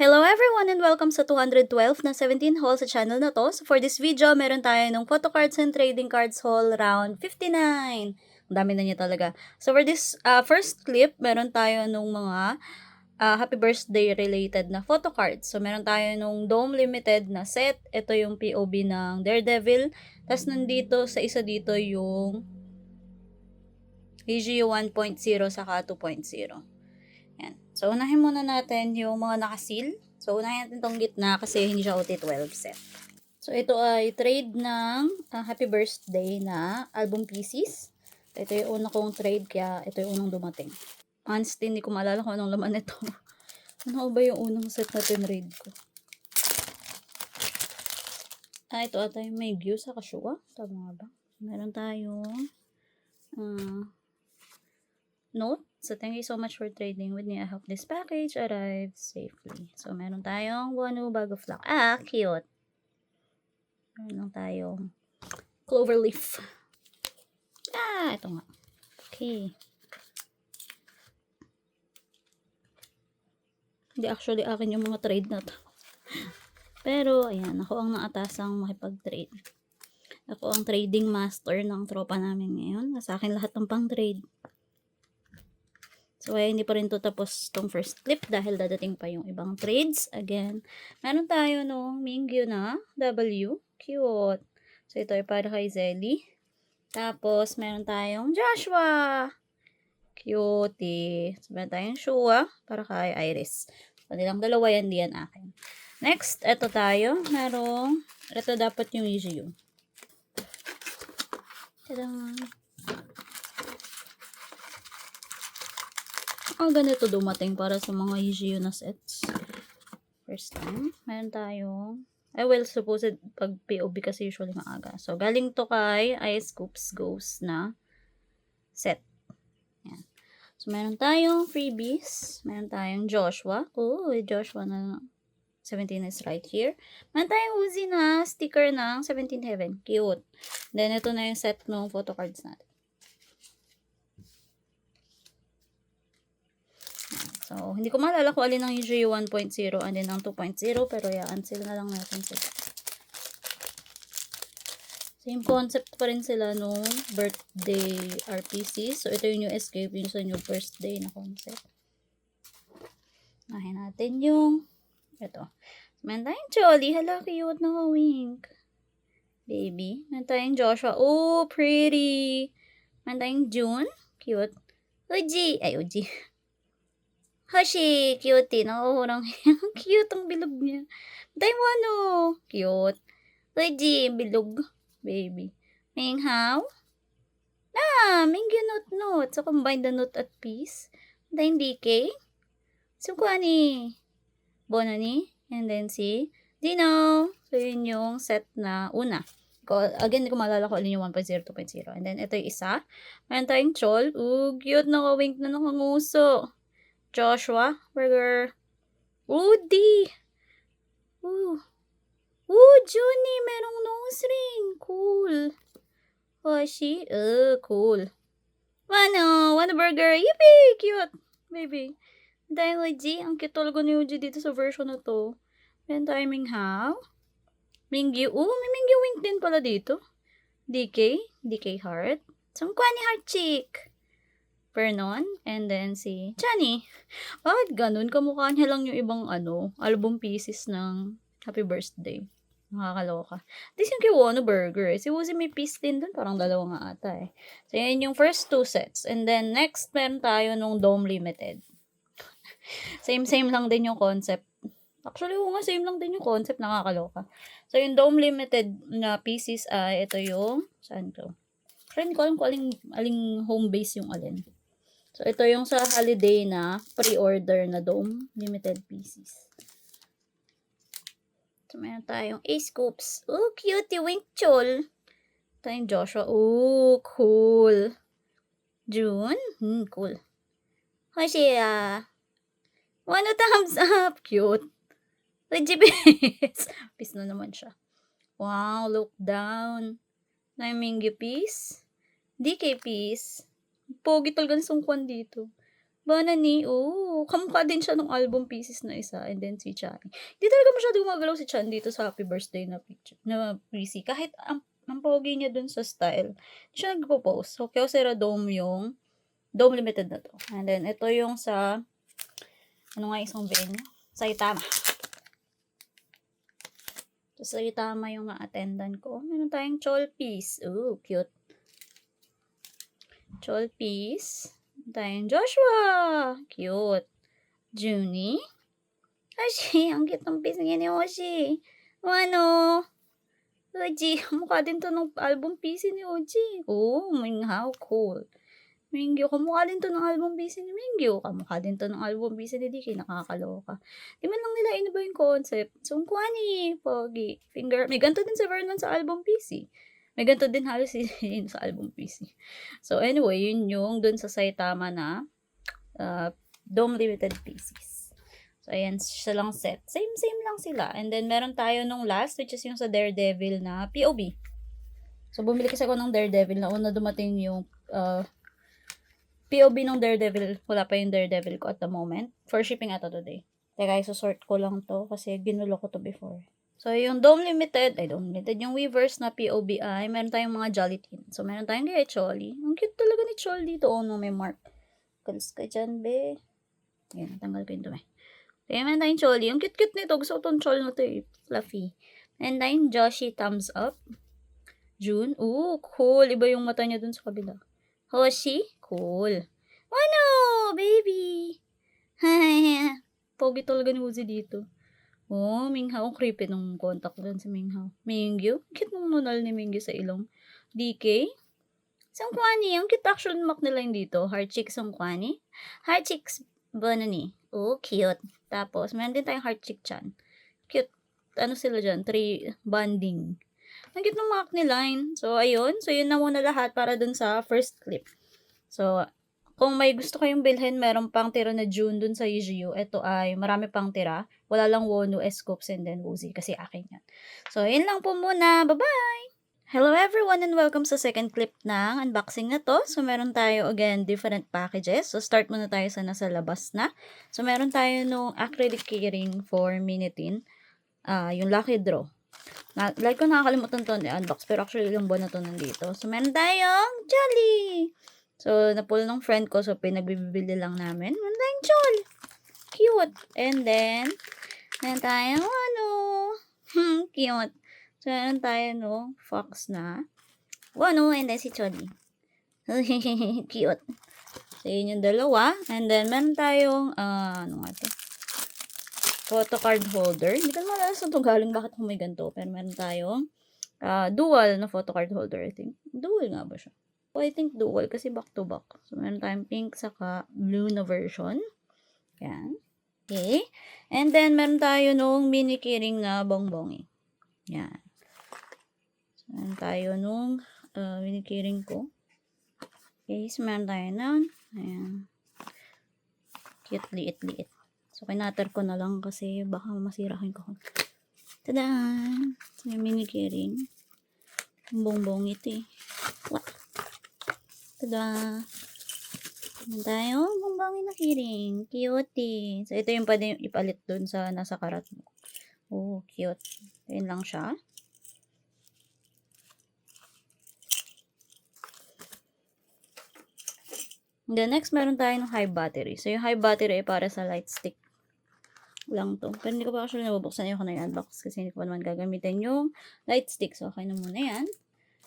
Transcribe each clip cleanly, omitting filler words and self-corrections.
Hello everyone and welcome sa 212 na 17 haul sa channel na to. So for this video, meron tayo ng photo cards and trading cards haul round 59. Ang dami na niya talaga. So for this first clip, meron tayo nung mga happy birthday related na photo cards. So meron tayo nung Dome Limited na set. Ito yung POV ng Daredevil. Tapos nandito sa isa dito yung EGU 1.0 saka 2.0. Yan. So, unahin muna natin yung mga nakasil. So, unahin natin tong gitna kasi hindi siya OT12 set. So, ito ay trade ng Happy Birthday na album pieces. Ito yung una kong trade, kaya ito yung unang dumating. Honestly, hindi ko maalala kung anong laman ito. Ano ba yung unang set na tinrade ko? Ito ata yung may Gyu sa Kashua. Tama ba? Meron tayong note. So, thank you so much for trading with me. I hope this package arrives safely. So, meron tayong Wano bag of luck. Cute. Meron tayong clover leaf. Ito nga. Okay. Hindi actually akin yung mga trade na to. Pero, ayan. Ako ang naatasang makipag-trade. Ako ang trading master ng tropa namin ngayon. Nasa akin lahat ng pang-trade. So, hindi pa rin to tapos tong first clip dahil dadating pa yung ibang trades. Again, meron tayo nung Mingyu na W. Cute. So, ito ay para kay Zelly. Tapos, meron tayong Joshua. Cutie. So, meron tayong Shua para kay Iris. So, nilang dalawa yan, di yan akin. Next, ito tayo. Ito dapat yung EGU. Tadang! Ganito dumating para sa mga EGU na sets. First time. Meron tayong supposed pag POV kasi usually maaga. So, galing to kay Ice Scoops Ghost na set. Yan. So, meron tayong freebies. Meron tayong Joshua. Joshua na 17 is right here. Meron tayong Uzi na sticker ng 17 Heaven. Cute. Then, ito na yung set ng photo cards natin. So, hindi ko maalala kung alin ang EGU 1.0 and then ang 2.0, pero cancel na lang natin sila. Same concept pa rin sila nung birthday RPC. So, ito yung new escape, yung sa new birthday na concept. Nahin natin yung ito. Meron tayong Jolly. Hala, cute na wink. Baby. Meron tayong Joshua. Pretty. Meron tayong June. Cute. Uji. Uji. Hoshi, cutie. Nakukurang cute ang bilog niya. Tayo mo ano. Cute. Uji, bilog. Baby. Minghaw. Mingyu note. So, combine the note at piece. Tayong DK. Sumkuani. Bono ni. And then si Dino. So, yun yung set na una. Again, hindi ko maalala ko alin yung 1.0, 2.0. And then, ito yung isa. Mayroon tayong Chol. Cute. Nakawink na nakanguso. Joshua, Burger, Woody, Junie, merong nose ring, cool. Hoshi, cool. Wano Burger, yippee, cute, baby. Dahil Uji, ang cute talaga ni Uji dito sa version na to. Meron tayo Minghaw, Mingyu, may Mingyu wink din pala dito. DK Heart, Sungkwani Heart Chick. Vernon, and then si Johnny. Bakit ganun? Kamukha niya lang yung ibang album pieces ng Happy Birthday. Nakakaloka. This yung kay Wano Burger. Si Woozy may piece din dun. Parang dalawa nga ata eh. So, yan yung first two sets. And then, next, meron tayo nung Dome Limited. Same lang din yung concept. Actually, same lang din yung concept. Nakakaloka. So, yung Dome Limited na pieces ay ito yung, saan to? Friend ko alam kung aling home base yung alin. So, ito yung sa holiday na pre-order na Dome Limited pieces. So, meron tayong Ace Scoops. Cutie Wink Chol. Tayong Joshua. Cool. June. Cool. Hoshi, Wano thumbs up. Cute. Legibis. Peace na naman siya. Wow, look down. Mingyu piece. DK piece. Pogi talaga ng sungkwan dito. Banani, oh, kamukha din siya nung album pieces na isa and then si Chani. Hindi talaga masyadong gumagalaw si Chan dito sa happy birthday na picture, na PC. Kahit ang pogi niya dun sa style, hindi siya nagpo-post. So, Kyocera Dome yung Dome Limited na to. And then, ito yung sa, ano nga isang venue? Saitama. So, Saitama yung na-attendan ko. Meron tayong Chol piece. Ooh, cute. Chol piece. Tayong Joshua. Cute. Junie. Oshi, ang cute ng piece niya ni Oshi. Ano? Oji, mukha din to ng album piece ni Oji. Oh, Minghao, cool. Mingyu, kamukha din to ng album piece ni Mingyu. Kamukha din to ng album piece ni Diki. Nakakaloka. Di man lang nila iba yung concept. So, kuwani, pogi. Finger. May ganito din si Vernon sa album piece. May ganito din halos sa album piece. So, anyway, yun yung dun sa Saitama na Dome Limited pieces. So, ayan, siya lang set. Same lang sila. And then, meron tayo nung last, which is yung sa Daredevil na POB. So, bumili kasi ako ng Daredevil na una dumating yung POB ng Daredevil. Wala pa yung Daredevil ko at the moment. For shipping ata today. Teka, isusort ko lang to kasi ginulo ko to before. So, yung Dome Limited, yung Weverse na POB ay meron tayong mga Jolly Teen. So, meron tayong kay Choli. Ang cute talaga ni Choli dito. Oh, no, may mark. Kalis ka dyan, be. Ayan, tanggal ko yung dumi. Kaya meron tayong Choli. Ang cute-cute nito. Gusto ko itong Chol na to eh. Fluffy. Meron tayong Joshi Thumbs Up. June. Ooh, cool. Iba yung mata niya dun sa kabila. Hoshi. Cool. Ano, baby. Pogi talaga ni Uzi dito. Oh, Minghao. Creepy nung contact dun si Minghao. Mingyu. Cute nung nunal ni Mingyu sa ilong. DK. Sungkwani. Ang cute actual mark nila yung dito. Heart Chicks Sungkwani. Heart Chicks Bonani. Oh, cute. Tapos, meron din tayong Heart Chick Chan. Cute. Ano sila dyan? 3 bonding. Ang cute ng mark ni Line. So, ayun. So, yun na muna lahat para dun sa first clip. So, kung may gusto kayong bilhin, meron pang tira na June dun sa UGU. Ito ay marami pang tira. Wala lang Wonu, Scopes, and then Woozy kasi akin yan. So, yun lang po muna. Bye-bye! Hello everyone and welcome sa second clip ng unboxing na to. So, meron tayo again different packages. So, start muna tayo sa nasa labas na. So, meron tayo nung acrylic keyring for Minitin. Yung lucky draw. Like ko nakakalimutan to unbox pero actually ilang buwan na to nandito. So, meron tayong Jolly! So, na-pull ng friend ko. So, pinagbibili lang namin. Meron tayong Chol. Cute. And then, meron tayong cute. So, meron tayo fox na. And then si Choli. Cute. So, yun yung dalawa. And then, meron tayong, photo card holder. Hindi ko naman alam saan ito galing. Bakit may ganito? Pero meron tayong dual na photo card holder, I think. Dual nga ba siya? I think dual kasi back to back. So, meron tayong pink saka blue na version. Yan. Okay. And then, meron tayo nung mini keyring na bongbongi. Yan. So, meron tayo nung mini keyring ko. Okay. So, meron tayo nun. Ayan. Cute, liit. So, kinater ko na lang kasi baka masirahin ko. Tada! So, yung mini keyring. Bongbongi ito eh. What? Tada! Meron tayo bongbongin na keyring. Cute. So, ito yung pwede ipalit dun sa nasa karat mo. Oh, cute. Ayun lang siya. And then, next, meron tayo ng high battery. So, yung high battery ay para sa light stick lang to. Pero hindi ko pa actually nabubuksan yung unbox kasi hindi ko pa naman gagamitin yung light stick. So, okay na muna yan.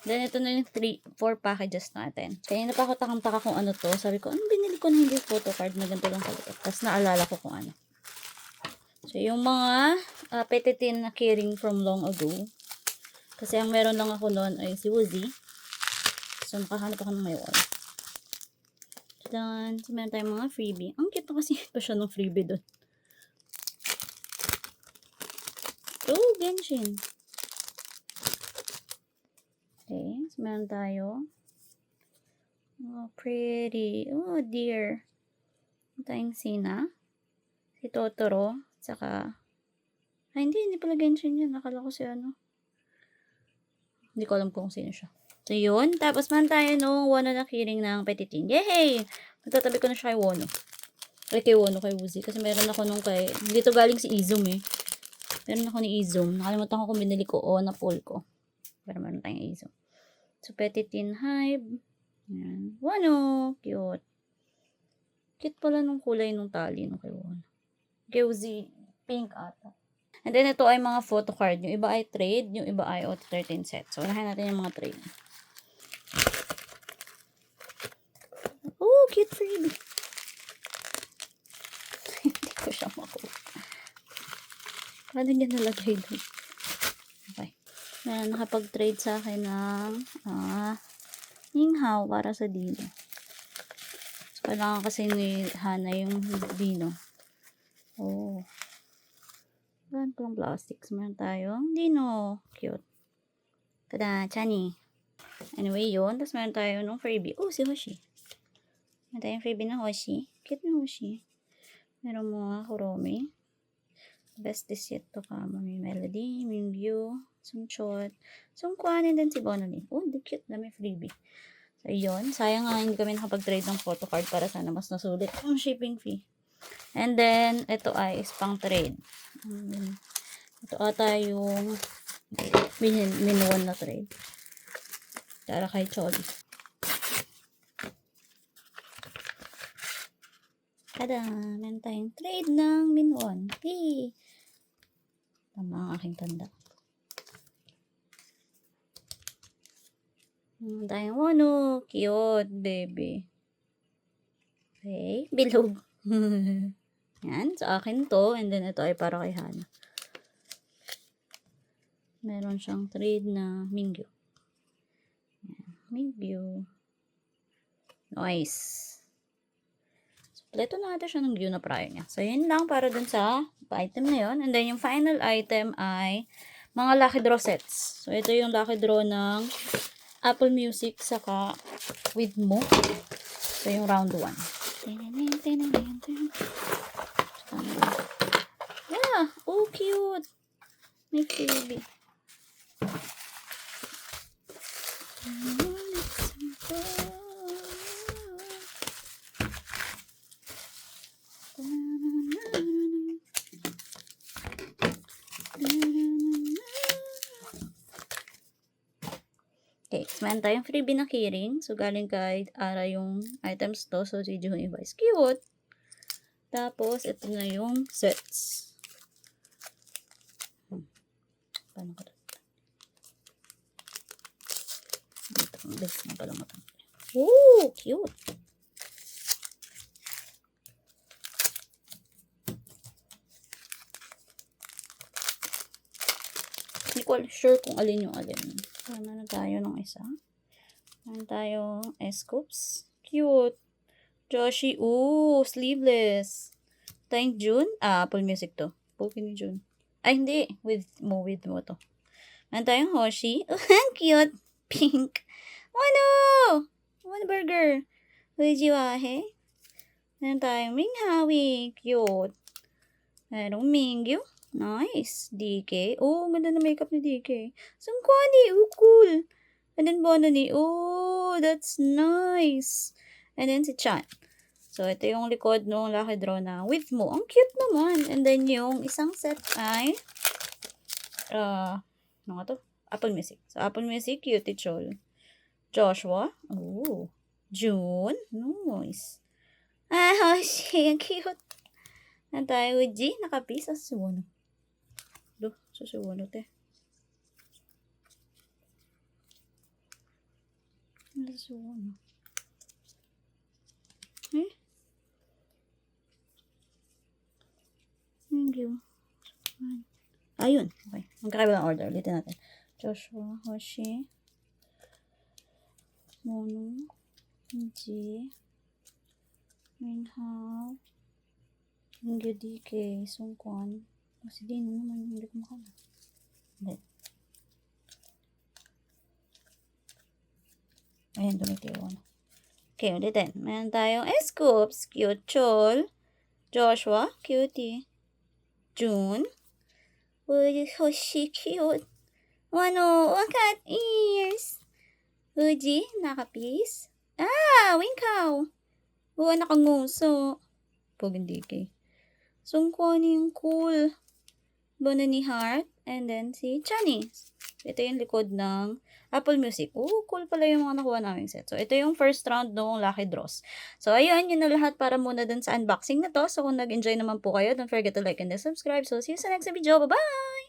Then, ito na yung 4 packages natin. Kanina pa ako takang-taka kung ano to. Sabi ko, anong binili ko na hindi photo card na ganito lang kaliit. Tapos, naalala ko kung ano. So, yung mga petitin na keyring from long ago. Kasi, ang meron lang ako noon ay si Woozy. So, makahanap ako ng may wall. Then, so, meron tayong mga freebie. Ang cute kasi pa siya ng freebie doon. Oh, Genshin. Okay, so meron tayo. Oh, pretty. Oh, dear. Meron tayong Sina. Si Totoro. Saka, hindi pala Genshin yun. Nakala ko si ano. Hindi ko alam kung sino siya. So, yun. Tapos, meron tayo nung Wono na keyring ng Petitin. Yay! Matatabi ko na siya kay Wono. Ay, kay Wono, kay Woozy. Kasi meron ako nung kay, dito galing si Izum eh. Meron ako ni Izum. Nakalimutan ko kung binili ko o na-pull ko. Pero meron tayong Izum. So, Petitin Hive. Yan. Wono, cute. Cute pala nung kulay nung tali nung kay Wono. Kay Woozy, pink ata. And then, ito ay mga photo card. Yung iba ay trade, yung iba ay auto 13 set. So, unahin natin yung mga trade. Oh, cute freebie. Hindi ko siya makuha. Paano niya nalagay doon? Okay. Nakapag-trade sa akin ng Ninghaw para sa Dino. So, kailangan kasi ni Hana yung Dino. Oh. Meron pang plastics. Meron tayong Dino. Cute. Tada, Chani. Anyway, yun. Tapos meron tayo nung freebie. Oh, si Hoshi. Meron tayong freebie na Hoshi. Cute na Hoshi. Meron mga Kuromi. Best is yet to come. May Melody, Mingyu, Sungchot, Sungkwan, and then si Bonolin. Oh, the cute na may freebie. So, yun. Sayang nga hindi kami nakapag-trade ng photo card para sana mas nasulit yung shipping fee. And then, ito ay pang trade. Ito ata yung minuwan na trade. Para kay Choli. Tada! Meron tayong trade ng minuwan. Yay! Tama ang aking tanda. Meron tayong Wono. Cute, baby. Okay. Bilog. Yan. Sa akin to. And then, ito ay para kay Hana. Meron siyang trade na Mingyu. Mingyu. Nice. So, pleto na natin siya ng Gyu na prior niya. So, yun lang para dun sa item na yun. And then, yung final item ay mga lucky draw sets. So, ito yung lucky draw ng Apple Music saka with Mo. So, yung round 1. Yeah. Oh, cute. May baby. Okay, so meron tayong freebie na keyring. So, galing kay Ara yung items to. So, si Juhon Iba is cute. Tapos, ito na yung sets. Paano ko ito? Ito, bilis na pala matang. Oh, cute. Hindi ko sure kung alin yung alin. Meron na tayo ng isa. Meron tayong S-Scoops. Cute. Joshi. Ooh, sleeveless. Tayong June. Apple Music to. Poke ni June. Ay, hindi. With mo to. Meron tayong Hoshi. Cute. Pink. Wano! One burger. Ujiwahe. Meron tayong Minghawi. Cute. Merong Mingyu. Nice. DK. Oh, ganda na makeup ni DK. Sungkwani. Oh, cool. And then Bononi. Oh, that's nice. And then si Chan. So, ito yung likod nung lucky draw na with Mo. Ang cute naman. And then yung isang set ay ano nga to? Apple Music. So, Apple Music, Cutie Chol. Joshua. Oh. June. Nice. Hoshi. Ang cute. Na tayo with G. Nakapisa sa Wono. Si Wono, te. Si Wono. Thank you. Ayun. Okay. Magkakaiba ng order. Ulitin natin. Joshua, Hoshi, Mono, G, Minhao, Mingyu DK, Sungkwan. Kasi Dino naman, hindi ko makala. Hindi. Ayan, dumitiwan. Okay, ulitin. Meron tayong S-Scoops, Cute Chol, Joshua, Cutie, June, Hoshi, cute. Wano, cat ears. Uji, nakapis. Winkaw. Nakanguso. Pogging DK. Sungkwani yung cool. Bonani Heart. And then si Chani. Ito yung likod ng Apple Music. Cool pala yung mga nakuha naming set. So, ito yung first round ng Lucky Draws. So, ayun, yun na lahat para muna dun sa unboxing na to. So, kung nag-enjoy naman po kayo, don't forget to like and subscribe. So, see you sa next video. Bye-bye!